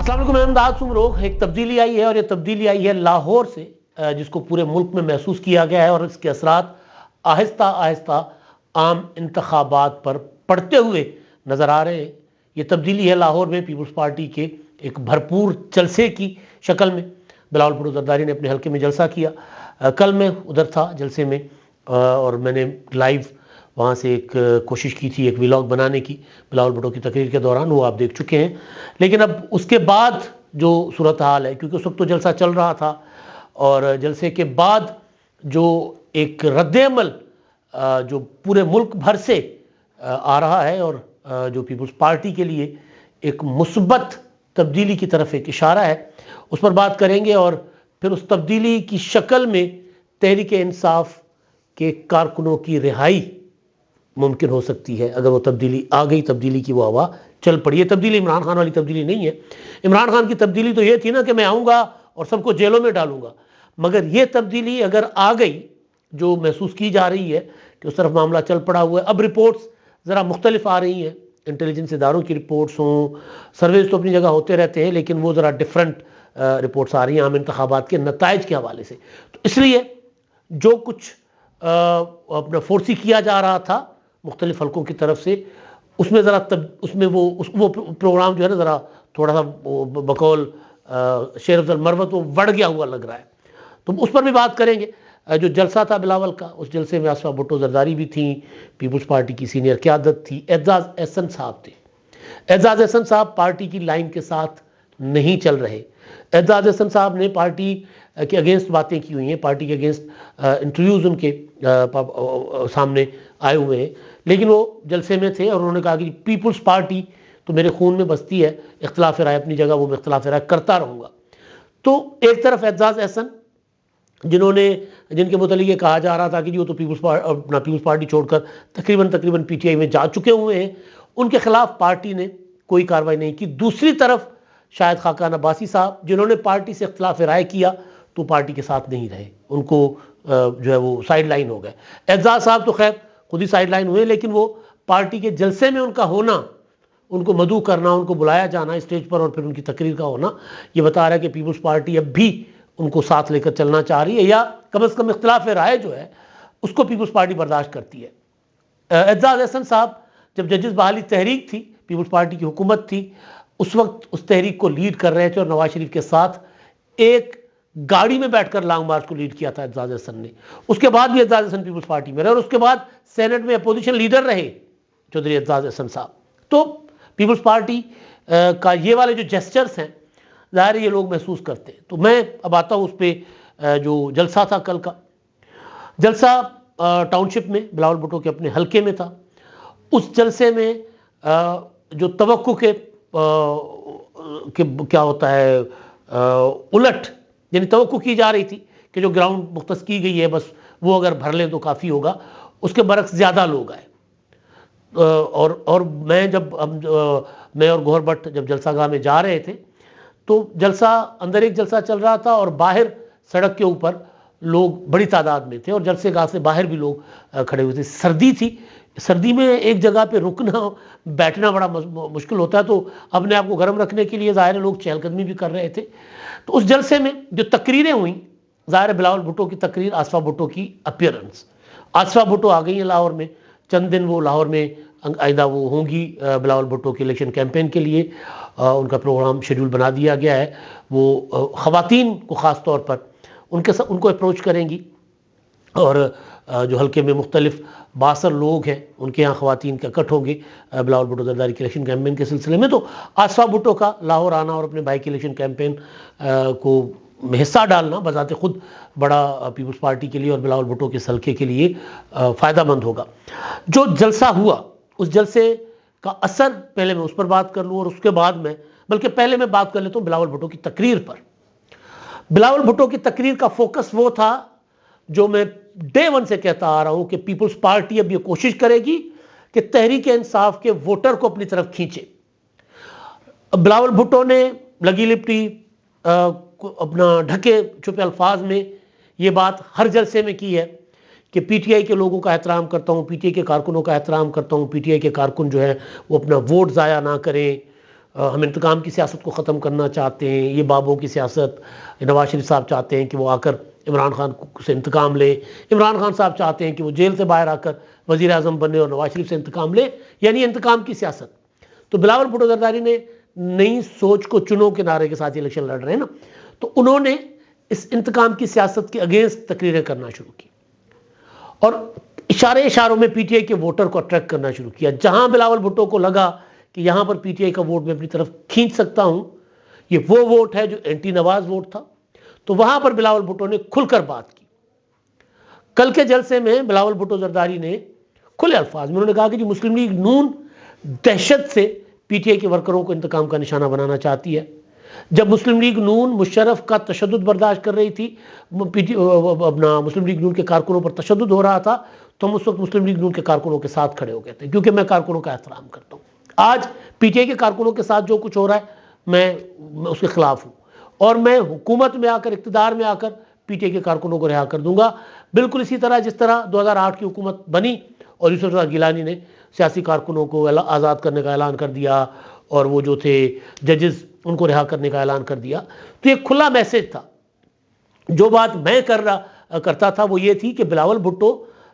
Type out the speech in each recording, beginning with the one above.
अस्सलाम वालेकुम, मैं इमदाद सुमरोग। एक तब्दीली आई है और ये तब्दीली आई है लाहौर से, जिसको पूरे मुल्क में महसूस किया गया है और इसके असरात आहिस्ता आहिस्ता आम इंतखाबात पर पड़ते हुए नज़र आ रहे हैं। ये तब्दीली है लाहौर में पीपल्स पार्टी के एक भरपूर जलसे की शक्ल में। बिलावल भुट्टो जरदारी ने अपने हल्के में जलसा किया। कल मैं उधर था जलसे में और मैंने लाइव वहाँ से एक कोशिश की थी एक व्लॉग बनाने की बिलावल भुट्टो की तकरीर के दौरान, वो आप देख चुके हैं। लेकिन अब उसके बाद जो सूरत हाल है, क्योंकि उस वक्त तो जलसा चल रहा था और जलसे के बाद जो एक रद्द-ए-अमल जो पूरे मुल्क भर से आ रहा है और जो पीपल्स पार्टी के लिए एक मुस्बत तब्दीली की तरफ एक इशारा है, उस पर बात करेंगे। और फिर उस तब्दीली की शक्ल में तहरीक-ए-इंसाफ के कारकुनों की रिहाई मुमकिन हो सकती है अगर वो तब्दीली आ गई, तब्दीली की वो हवा चल पड़ी। ये तब्दीली इमरान खान वाली तब्दीली नहीं है। इमरान खान की तब्दीली तो ये थी ना कि मैं आऊँगा और सबको जेलों में डालूंगा, मगर ये तब्दीली अगर आ गई जो महसूस की जा रही है कि उस तरफ मामला चल पड़ा हुआ है। अब रिपोर्ट्स ज़रा मुख्तलिफ आ रही हैं, इंटेलिजेंस इदारों की रिपोर्ट्स हों, सर्वेज तो अपनी जगह होते रहते हैं, लेकिन वो ज़रा डिफरेंट रिपोर्ट्स आ रही हैं आम इंतखाबात के नताइज के हवाले से। तो इसलिए जो कुछ अपना फोर्सी किया जा रहा था मुख्तलिफ हल्कों की तरफ से, उसमें ज़रा उसमें वो प्रोग्राम जो है ना ज़रा थोड़ा सा बकौल शेर अफजल मरवत वो बढ़ गया हुआ लग रहा है। तो उस पर भी बात करेंगे। जो जलसा था बिलावल का, उस जलसे में आसफा भुट्टो जरदारी भी थी, पीपल्स पार्टी की सीनियर क़यादत थी, एजाज एहसन साहब थे। एजाज एहसन साहब पार्टी की लाइन के साथ नहीं चल रहे। एजाज एहसन साहब ने पार्टी के अगेंस्ट बातें की हुई हैं, पार्टी के अगेंस्ट इंटरव्यूज़ उनके सामने आए हुए हैं, लेकिन वो जलसे में थे और उन्होंने कहा कि पीपल्स पार्टी तो मेरे खून में बसती है, इख्तिलाफ राय अपनी जगह वो मैं इख्तिलाफ राय करता रहूँगा। तो एक तरफ एजाज एहसन जिनके मुतालिक ये कहा जा रहा था कि वो तो पीपल्स पार्टी छोड़कर तकरीबन पीटीआई में जा चुके हुए हैं, उनके खिलाफ पार्टी ने कोई कार्रवाई नहीं की। दूसरी तरफ शाहिद खाकान अब्बासी साहब, जिन्होंने पार्टी से इख्तिलाफ राय किया तो पार्टी के साथ नहीं रहे, उनको जो है वो साइड लाइन हो गए। एजाज साहब तो खैर खुद ही साइड लाइन हुए, लेकिन वो पार्टी के जलसे में उनका होना, उनको मदऊ करना, उनको बुलाया जाना स्टेज पर और फिर उनकी तकरीर का होना, ये बता रहा है कि पीपल्स पार्टी अब भी उनको साथ लेकर चलना चाह रही है, या कम से कम इख्तिलाफ राय जो है उसको पीपल्स पार्टी बर्दाश्त करती है। एजाज एहसन साहब जब जजेस बहाली तहरीक थी, पीपल्स पार्टी की हुकूमत थी, उस वक्त उस तहरीक को लीड कर रहे थे और नवाज शरीफ के साथ एक गाड़ी में बैठकर लॉन्ग मार्च को लीड किया था एजाज एहसन ने। उसके बाद भी एजाज एहसन पीपल्स पार्टी में रहे और उसके बाद सेनेट में अपोजिशन लीडर रहे चौधरी एजाज एहसन साहब। तो पीपल्स पार्टी का ये वाले जो जेस्चर्स हैं, ज़ाहिर ये लोग महसूस करते हैं। तो मैं अब आता हूँ उस पर जो जलसा था कल का। जलसा टाउनशिप में बिलावल भुट्टो के अपने हल्के में था। उस जलसे में जो तवक्को के क्या होता है उलट, यानी तवक्को की जा रही थी कि जो ग्राउंड मुख्तस की गई है बस वो अगर भर लें तो काफ़ी होगा, उसके बरक्स ज़्यादा लोग आए। और मैं और गौहर भट्ट जब जलसागाह में जा रहे थे तो जलसा अंदर एक जलसा चल रहा था और बाहर सड़क के ऊपर लोग बड़ी तादाद में थे और जलसेगाह से बाहर भी लोग खड़े हुए थे। सर्दी थी, सर्दी में एक जगह पे रुकना बैठना बड़ा मुश्किल होता है, तो अपने आप को गर्म रखने के लिए ज़ाहिर लोग चहलकदमी भी कर रहे थे। तो उस जलसे में जो तकरीरें हुई, ज़ाहिर बिलावल भुट्टो की तकरीर, आसफा भुट्टो की अपीयरेंस। आसफा भुट्टो आ गई हैं लाहौर में, चंद दिन वो लाहौर में आइंदा वो होंगी बिलावल भुट्टो के इलेक्शन कैंपेन के लिए। उनका प्रोग्राम शेड्यूल बना दिया गया है। वो ख़वातीन को ख़ास तौर पर उनको अप्रोच करेंगी और जो हल्के में मुख्तलिफ 62 लोग हैं उनके यहाँ ख़वातीन का इकट्ठ होंगे बिलावल भुट्टो जरदारी के इलेक्शन कैंपेन के सिलसिले में। तो आसफा भुट्टो का लाहौर आना और अपने भाई के इलेक्शन कैंपेन को हिस्सा डालना बजाते खुद बड़ा पीपल्स पार्टी के लिए और बिलावल भुट्टो के हल्के के लिए फ़ायदामंद होगा। जो जलसा हुआ, उस जलसे का असर पहले मैं उस पर बात कर लूँ और उसके बाद बल्कि पहले मैं बात कर लेता हूँ बिलावल भुट्टो की तकरीर पर। बिलावल भुट्टो की तकरीर का फोकस वो था जो मैं डे वन से कहता आ रहा हूँ कि पीपल्स पार्टी अब ये कोशिश करेगी कि तहरीक इंसाफ के वोटर को अपनी तरफ खींचे। बिलावल भुट्टो ने लगी लिपटी अपना ढके छुपे अल्फाज में ये बात हर जलसे में की है कि पीटीआई के लोगों का एहतराम करता हूँ, पीटीआई के कारकुनों का एहतराम करता हूँ, पीटीआई के कारकुन जो है वो अपना वोट ज़ाया ना करें, हम इंतकाम की सियासत को ख़त्म करना चाहते हैं, ये बाबों की सियासत। नवाज शरीफ साहब चाहते हैं कि वो आकर इमरान खान से इंतकाम ले, इमरान खान साहब चाहते हैं कि वो जेल से बाहर आकर वज़ीर आज़म बने और नवाज शरीफ से इंतकाम ले, यानी इंतकाम की सियासत। तो बिलावल भुट्टो जरदारी ने नई सोच को चुनो के नारे के साथ इलेक्शन लड़ रहे हैं ना, तो उन्होंने इस इंतकाम की सियासत के अगेंस्ट तकरीरें करना शुरू की और इशारों में पीटीआई के वोटर को अट्रैक्ट करना शुरू किया। जहां बिलावल भुट्टो को लगा कि यहां पर पीटीआई का वोट मैं अपनी तरफ खींच सकता हूं, ये वो वोट है जो एंटी नवाज वोट था, तो वहां पर बिलावल भुट्टो ने खुलकर बात की। कल के जलसे में बिलावल भुट्टो जरदारी ने खुले अल्फाज में उन्होंने कहा कि जी मुस्लिम लीग नून दहशत से पीटीआई के वर्करों को इंतकाम का निशाना बनाना चाहती है। जब मुस्लिम लीग नून मुशर्रफ का तशद्दुद बर्दाश्त कर रही थी, अपना मुस्लिम लीग नून के कारकुनों पर तशद्दुद हो रहा था, तो हम उस वक्त मुस्लिम लीग नून के कारकुनों के साथ खड़े हो गए थे, क्योंकि मैं कारकुनों का एहतराम करता हूँ। आज पीटीआई के कारकुनों के साथ जो कुछ हो रहा है, मैं उसके खिलाफ हूँ और मैं हुकूमत में आकर, इक़्तिदार में आकर पीटीआई के कारकुनों को रिहा कर दूंगा। बिल्कुल इसी तरह जिस तरह 2008 की हुकूमत बनी और यूसुफ रज़ा गिलानी ने सियासी कारकुनों को आज़ाद करने का ऐलान कर दिया और वो जो थे जजेस उनको रिहा करने का ऐलान कर दिया, तो ये खुला मैसेज था। जो बात मैं करता था वो ये थी कि बिलावल भुट्टो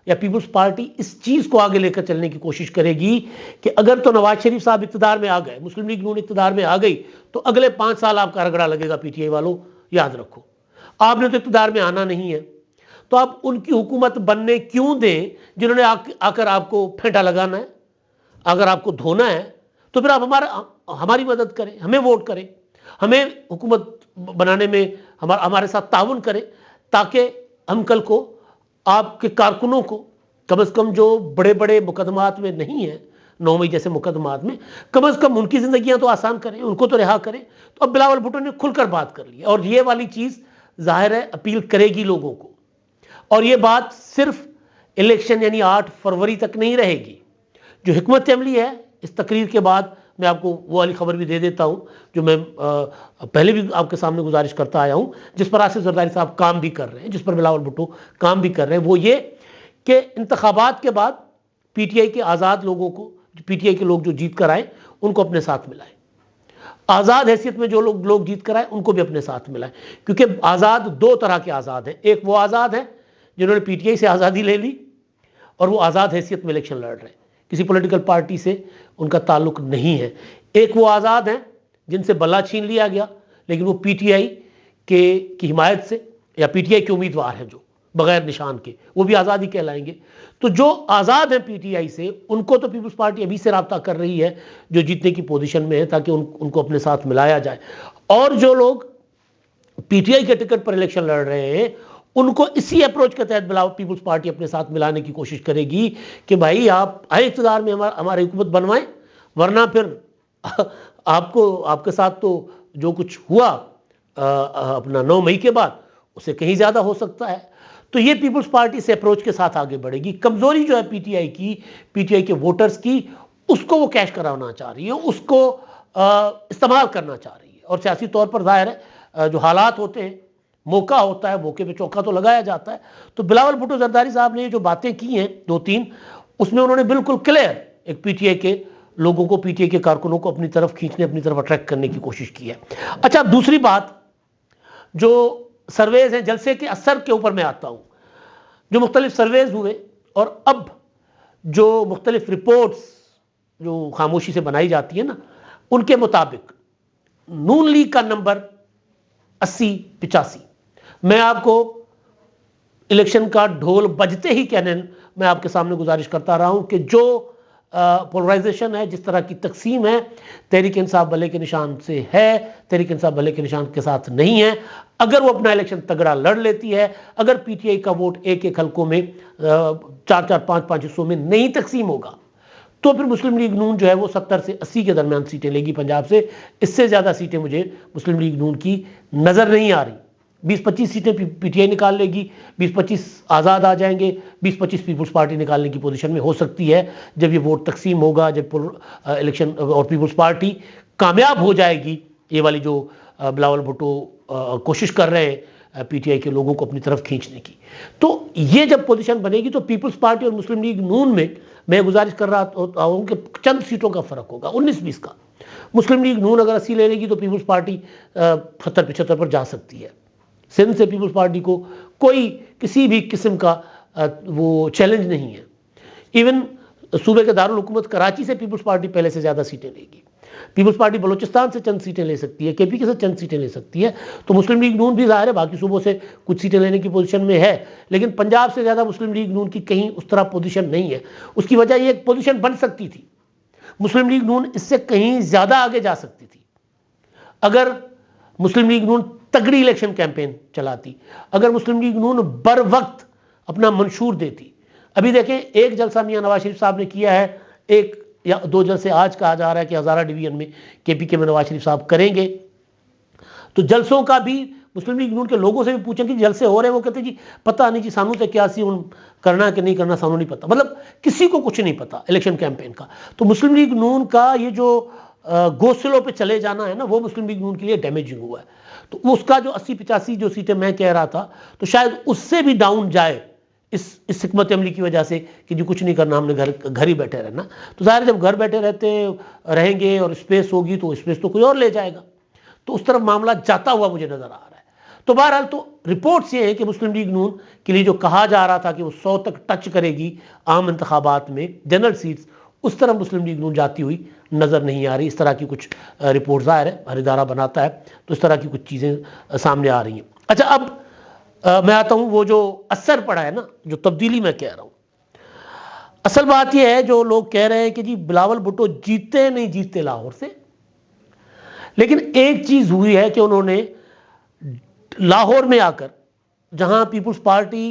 या पीपल्स पार्टी इस चीज़ को आगे लेकर चलने की कोशिश करेगी कि अगर तो नवाज शरीफ साहब इक़्तिदार में आ गए, मुस्लिम लीग नून इक़्तिदार में आ गई, तो अगले 5 साल आपका रगड़ा लगेगा। पीटीआई वालों याद रखो, आपने तो इक़्तिदार में आना नहीं है, तो आप उनकी हुकूमत बनने क्यों दें जिन्होंने आकर आपको फेंटा लगाना है। अगर आपको धोना है तो फिर आप हमारी मदद करें, हमें वोट करें, हमें हुकूमत बनाने में हमारे साथ ताउन करें, ताकि हम कल को आपके कारकुनों को कम से कम जो बड़े बड़े मुकदमात में नहीं है, 9 मई जैसे मुकदमात में, कम से कम उनकी जिंदगियां तो आसान करें, उनको तो रिहा करें। तो अब बिलावल भुट्टो ने खुलकर बात कर ली और ये वाली चीज़ जाहिर है अपील करेगी लोगों को। और ये बात सिर्फ इलेक्शन यानी 8 फरवरी तक नहीं रहेगी। जो हिकमत अमली है, इस तकरीर के बाद मैं आपको वो वाली खबर भी दे देता हूं जो मैं पहले भी आपके सामने गुजारिश करता आया हूं, जिस पर आसिफ जरदारी साहब काम भी कर रहे हैं, जिस पर बिलावल भुट्टो काम भी कर रहे हैं, वो ये कि इंतखाबात के बाद पीटीआई के आज़ाद लोगों को, पीटीआई के लोग जो जीत कर आए उनको अपने साथ मिलाएं। आज़ाद हैसियत में जो लोग जीत कर आए उनको भी अपने साथ मिलाएं, क्योंकि आज़ाद 2 तरह के आज़ाद हैं। एक वो आज़ाद हैं जिन्होंने पीटीआई से आज़ादी ले ली और वो आज़ाद हैसियत में इलेक्शन लड़ रहे हैं, किसी पॉलिटिकल पार्टी से उनका ताल्लुक नहीं है। एक वो आज़ाद हैं जिनसे बल्ला छीन लिया गया, लेकिन वो पीटीआई की हिमायत से या पीटीआई के उम्मीदवार हैं जो बगैर निशान के, वो भी आज़ादी कहलाएंगे। तो जो आज़ाद हैं पीटीआई से, उनको तो पीपल्स पार्टी अभी से राब्ता कर रही है जो जीतने की पोजीशन में है, ताकि उनको अपने साथ मिलाया जाए। और जो लोग पीटीआई के टिकट पर इलेक्शन लड़ रहे हैं उनको इसी अप्रोच के तहत पीपल्स पार्टी अपने साथ मिलाने की कोशिश करेगी कि भाई आप आए इक़्तिदार में हमारी हुकूमत बनवाएं, वरना फिर आपको आपके साथ तो जो कुछ हुआ अपना 9 मई के बाद उससे कहीं ज़्यादा हो सकता है। तो ये पीपल्स पार्टी से अप्रोच के साथ आगे बढ़ेगी। कमज़ोरी जो है पीटीआई के वोटर्स की, उसको वो कैश कराना चाह रही है, उसको इस्तेमाल करना चाह रही है। और सियासी तौर पर जाहिर है जो हालात होते हैं, मौका होता है, मौके पे चौका तो लगाया जाता है। तो बिलावल भुट्टो जरदारी साहब ने जो बातें की हैं 2-3, उसमें उन्होंने बिल्कुल क्लियर एक पीटीआई के लोगों को, पीटीआई के कारकुनों को अपनी तरफ खींचने, अपनी तरफ अट्रैक्ट करने की कोशिश की है। अच्छा, दूसरी बात, जो सर्वेज हैं, जलसे के असर के ऊपर मैं आता हूं। जो मुख्तलिफ सर्वेज हुए और अब जो मुख्तलिफ रिपोर्ट्स जो खामोशी से बनाई जाती है ना, उनके मुताबिक नून लीग का नंबर 80-85। मैं आपको इलेक्शन का ढोल बजते ही कहने मैं आपके सामने गुजारिश करता रहा हूं कि जो पोलराइजेशन है, जिस तरह की तकसीम है, तहरीक इंसाफ भले के निशान से है, तहरीक इंसाफ भले के निशान के साथ नहीं है। अगर वो अपना इलेक्शन तगड़ा लड़ लेती है, अगर पीटीआई का वोट एक हलकों में 4-4, 5-5 हिस्सों में नहीं तकसीम होगा, तो फिर मुस्लिम लीग नून जो है वो 70 से 80 के दरमियान सीटें लेगी पंजाब से। इससे ज़्यादा सीटें मुझे मुस्लिम लीग नून की नज़र नहीं आ रही। 20-25 सीटें पीटीआई निकाल लेगी, 20-25 आज़ाद आ जाएंगे, 20-25 पीपल्स पार्टी निकालने की पोजीशन में हो सकती है जब ये वोट तकसीम होगा, जब इलेक्शन और पीपल्स पार्टी कामयाब हो जाएगी। ये वाली जो बिलावल भुट्टो कोशिश कर रहे हैं पीटीआई के लोगों को अपनी तरफ खींचने की, तो ये जब पोजीशन बनेगी तो पीपल्स पार्टी और मुस्लिम लीग नून में मैं गुजारिश कर रहा हूँ कि चंद सीटों का फर्क होगा, 19-20 का। मुस्लिम लीग नून अगर 80 ले लेगी तो पीपल्स पार्टी 70-75 पर जा सकती है। सिंध से पीपल्स पार्टी को कोई किसी भी किस्म का वो चैलेंज नहीं है। इवन सूबे के दारुल हुकूमत कराची से पीपल्स पार्टी पहले से ज़्यादा सीटें लेगी। पीपल्स पार्टी बलूचिस्तान से चंद सीटें ले सकती है, केपी के से चंद सीटें ले सकती है। तो मुस्लिम लीग नून भी ज़ाहिर है बाकी सूबों से कुछ सीटें लेने की पोजीशन में है, लेकिन पंजाब से ज़्यादा मुस्लिम लीग नून की कहीं उस तरह पोजीशन नहीं है। उसकी वजह ये एक पोजीशन बन सकती थी, मुस्लिम लीग नून इससे कहीं ज़्यादा आगे जा सकती थी अगर मुस्लिम लीग नून तगड़ी इलेक्शन कैंपेन चलाती, अगर मुस्लिम लीग नून बर वक्त अपना मंशूर देती। अभी देखें, एक जलसा मियां नवाज शरीफ साहब ने किया है, एक या 2 जलसे आज कहा जा रहा है कि हज़ारा डिवीजन में केपीके में नवाज शरीफ साहब करेंगे। तो जलसों का भी मुस्लिम लीग नून के लोगों से भी पूछें कि जलसे हो रहे हैं, वो कहते जी पता नहीं जी, सानू तो क्या सी करना कि नहीं करना सानू नहीं पता। मतलब किसी को कुछ नहीं पता इलेक्शन कैंपेन का। तो मुस्लिम लीग नून का ये जो गोसलों पे चले जाना है ना, वो मुस्लिम लीग नून के लिए डैमेजिंग हुआ है। तो उसका जो 80-85 जो सीटें मैं कह रहा था, तो शायद उससे भी डाउन जाए इस हिकमत अमली की वजह से कि जी कुछ नहीं करना, हमने घर ही बैठे रहना। तो ज़ाहिर जब घर बैठे रहेंगे और स्पेस होगी तो स्पेस तो कोई और ले जाएगा। तो उस तरफ मामला जाता हुआ मुझे नजर आ रहा है। तो बहरहाल तो रिपोर्ट्स ये है कि मुस्लिम लीग नून के लिए जो कहा जा रहा था कि वो 100 तक टच करेगी आम इंतखाबात में जनरल सीट्स, उस तरफ मुस्लिम लीग नून जाती हुई नजर नहीं आ रही। इस तरह की कुछ रिपोर्ट ज़ाहिर है हर इदारा बनाता है, तो इस तरह की कुछ चीज़ें सामने आ रही हैं। अच्छा, अब मैं आता हूं वो जो असर पड़ा है ना, जो तब्दीली मैं कह रहा हूं, असल बात यह है जो लोग कह रहे हैं कि जी बिलावल भुट्टो जीते नहीं जीते लाहौर से, लेकिन एक चीज हुई है कि उन्होंने लाहौर में आकर, जहां पीपुल्स पार्टी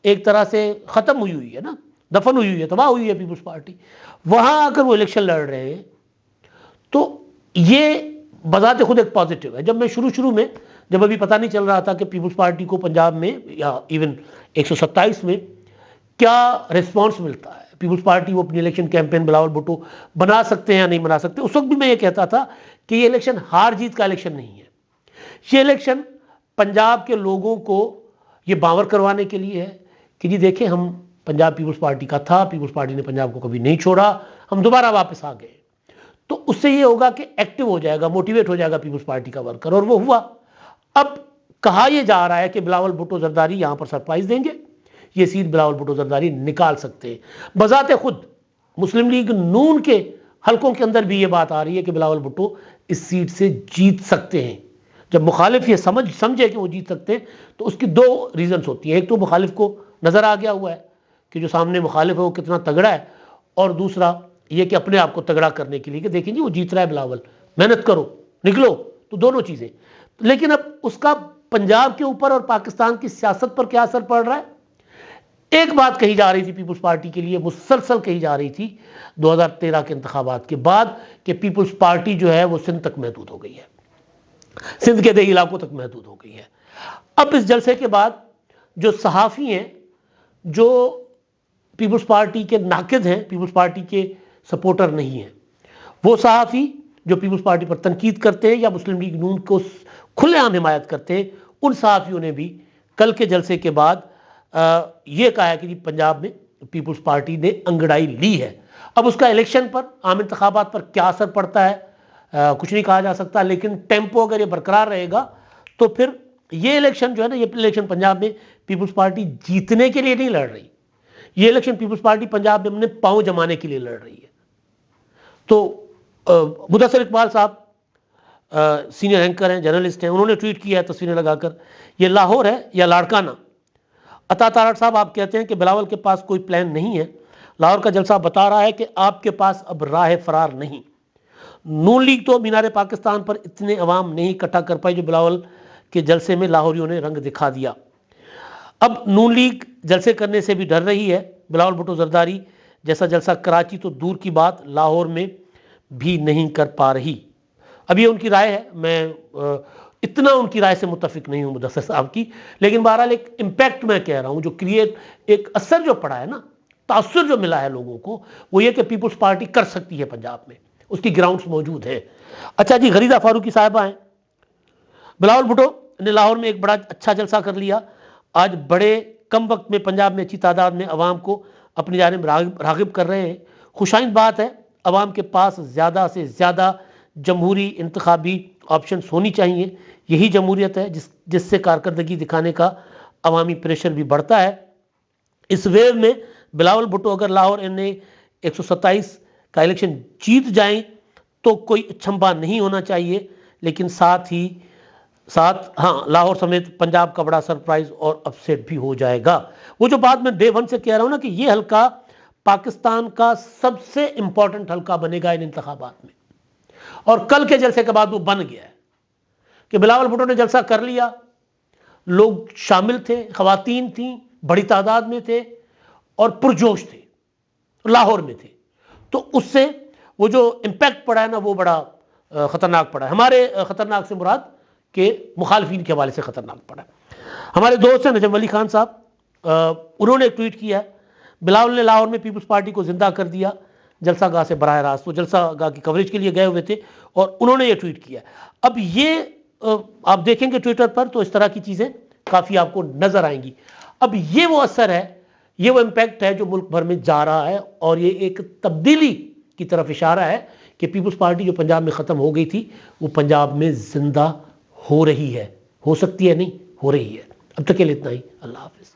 एक तरह से खत्म हुई है ना, दफन हुई है, तबाह हुई है पीपुल्स पार्टी, वहां आकर वो इलेक्शन लड़ रहे हैं। तो ये बजाते खुद एक पॉजिटिव है। जब मैं शुरू में, जब अभी पता नहीं चल रहा था कि पीपुल्स पार्टी को पंजाब में या इवन 127 में क्या रिस्पांस मिलता है, पीपुल्स पार्टी वो अपनी इलेक्शन कैंपेन बिलावल भुट्टो बना सकते हैं या नहीं बना सकते, उस वक्त भी मैं ये कहता था कि ये इलेक्शन हार जीत का इलेक्शन नहीं है। ये इलेक्शन पंजाब के लोगों को ये बावर करवाने के लिए है कि जी देखें, हम पंजाब पीपुल्स पार्टी का था, पीपुल्स पार्टी ने पंजाब को कभी नहीं छोड़ा, हम दोबारा वापस आ गए। तो उससे ये होगा कि एक्टिव हो जाएगा, मोटिवेट हो जाएगा पीपुल्स पार्टी का वर्कर, और वो हुआ। अब कहा यह जा रहा है कि बिलावल भुट्टो जरदारी यहां पर सरप्राइज देंगे, ये सीट बिलावल भुट्टो जरदारी निकाल सकते हैं। बजाते खुद मुस्लिम लीग नून के हलकों के अंदर भी ये बात आ रही है कि बिलावल भुट्टो इस सीट से जीत सकते हैं। जब मुखालिफ ये समझे कि वो जीत सकते हैं, तो उसकी 2 रीजंस होती है। एक तो मुखालिफ को नजर आ गया हुआ है कि जो सामने मुखालिफ है वो कितना तगड़ा है, और दूसरा ये कि अपने आप को तगड़ा करने के लिए कि देखें जी वो जीत रहा है बिलावल, मेहनत करो, निकलो। तो दोनों चीजें। लेकिन अब उसका पंजाब के ऊपर और पाकिस्तान की सियासत पर क्या असर पड़ रहा है? एक बात कही जा रही थी पीपुल्स पार्टी के लिए, मुसलसल कही जा रही थी 2013 के इंतखाबात के बाद, कि पीपुल्स पार्टी जो है वो सिंध तक महदूद हो गई है, सिंध के 2 इलाकों तक महदूद हो गई है। अब इस जलसे के बाद जो सहाफ़ी हैं, जो पीपुल्स पार्टी के नाकिद हैं, पीपुल्स पार्टी के सपोर्टर नहीं हैं, वो सहाफ़ी जो पीपुल्स पार्टी पर तनकीद करते हैं या मुस्लिम लीग नून को खुलेआम हिमायत करते हैं, उन सहाफ़ियों ने भी कल के जलसे के बाद ये कहा है कि पंजाब में पीपुल्स पार्टी ने अंगड़ाई ली है। अब उसका इलेक्शन पर, आम इंतखाबात पर क्या असर पड़ता है कुछ नहीं कहा जा सकता, लेकिन टेम्पो अगर ये बरकरार रहेगा तो फिर ये इलेक्शन जो है ना, ये इलेक्शन पंजाब में पीपुल्स पार्टी जीतने के लिए नहीं लड़ रही, ये इलेक्शन पीपुल्स पार्टी पंजाब में अपने पांव जमाने के लिए लड़ रही है। तो मुदस्सिर इकबाल साहब सीनियर एंकर हैं, जर्नलिस्ट हैं, उन्होंने ट्वीट किया है तस्वीरें लगाकर, ये लाहौर है या लाड़काना। अता तारड़ साहब आप कहते हैं कि बिलावल के पास कोई प्लान नहीं है, लाहौर का जलसा बता रहा है कि आपके पास अब राह फरार नहीं। नून लीग तो मीनार पाकिस्तान पर इतने अवाम नहीं इकट्ठा कर पाई जो बिलावल के जलसे में लाहौरियों ने रंग दिखा दिया। अब नून लीग जलसे करने से भी डर रही है। बिलावल भुट्टो जरदारी जैसा जलसा कराची तो दूर की बात, लाहौर में भी नहीं कर पा रही। अब ये उनकी राय है, मैं इतना उनकी राय से मुत्तफिक नहीं हूं मुदस्सिर साहब की, लेकिन बहरहाल एक इम्पैक्ट मैं कह रहा हूं, जो क्रिएट, एक असर जो पड़ा है ना, तासुर जो मिला है लोगों को, वो ये कि पीपुल्स पार्टी कर सकती है पंजाब में, उसकी ग्राउंड्स मौजूद है। अच्छा जी, गरीदा फारूकी साहिबा हैं। बिलावल भुट्टो ने लाहौर में एक बड़ा अच्छा जलसा कर लिया। आज बड़े कम वक्त में पंजाब में अच्छी तादाद में अवाम को अपनी जानिब रागिब कर रहे हैं। खुशाइंद बात है, अवाम के पास ज़्यादा से ज़्यादा जमहूरी इंतखाबी ऑप्शन होनी चाहिए। यही जमहूरियत है जिससे कारकर्दगी दिखाने का अवामी प्रेशर भी बढ़ता है। इस वेव में बिलावल भुट्टो अगर लाहौर एनए 127 का इलेक्शन जीत जाएं तो कोई अचंभा नहीं होना चाहिए, लेकिन साथ हाँ, लाहौर समेत पंजाब का बड़ा सरप्राइज और अपसेट भी हो जाएगा। वो जो बात मैं डे वन से कह रहा हूं ना कि ये हल्का पाकिस्तान का सबसे इंपॉर्टेंट हल्का बनेगा इन इंतखाबात में, और कल के जलसे के बाद वो बन गया है कि बिलावल भुट्टो ने जलसा कर लिया, लोग शामिल थे, खवातीन थी, बड़ी तादाद में थे और पुरजोश थे, लाहौर में थे, तो उससे वो जो इंपैक्ट पड़ा है ना वो बड़ा खतरनाक पड़ा है। हमारे खतरनाक से मुराद के मुखालफिन के हवाले से खतरनाक पड़ा है। हमारे दोस्त हैं नजम वली खान साहब, उन्होंने एक ट्वीट किया है, बिलावल ने लाहौर में पीपल्स पार्टी को जिंदा कर दिया जलसा गाह से बराह रास्त। वो जलसा गाह की कवरेज के लिए गए हुए थे और उन्होंने ये ट्वीट किया। अब ये आप देखेंगे ट्विटर पर तो इस तरह की चीजें काफी आपको नजर आएंगी। अब ये वो असर है, ये वो इंपैक्ट है जो मुल्क भर में जा रहा है, और ये एक तब्दीली की तरफ इशारा है कि पीपल्स पार्टी जो पंजाब में खत्म हो गई थी वो पंजाब में जिंदा हो रही है, हो सकती है नहीं, हो रही है। अब तक के लिए इतना ही। अल्लाह हाफिज।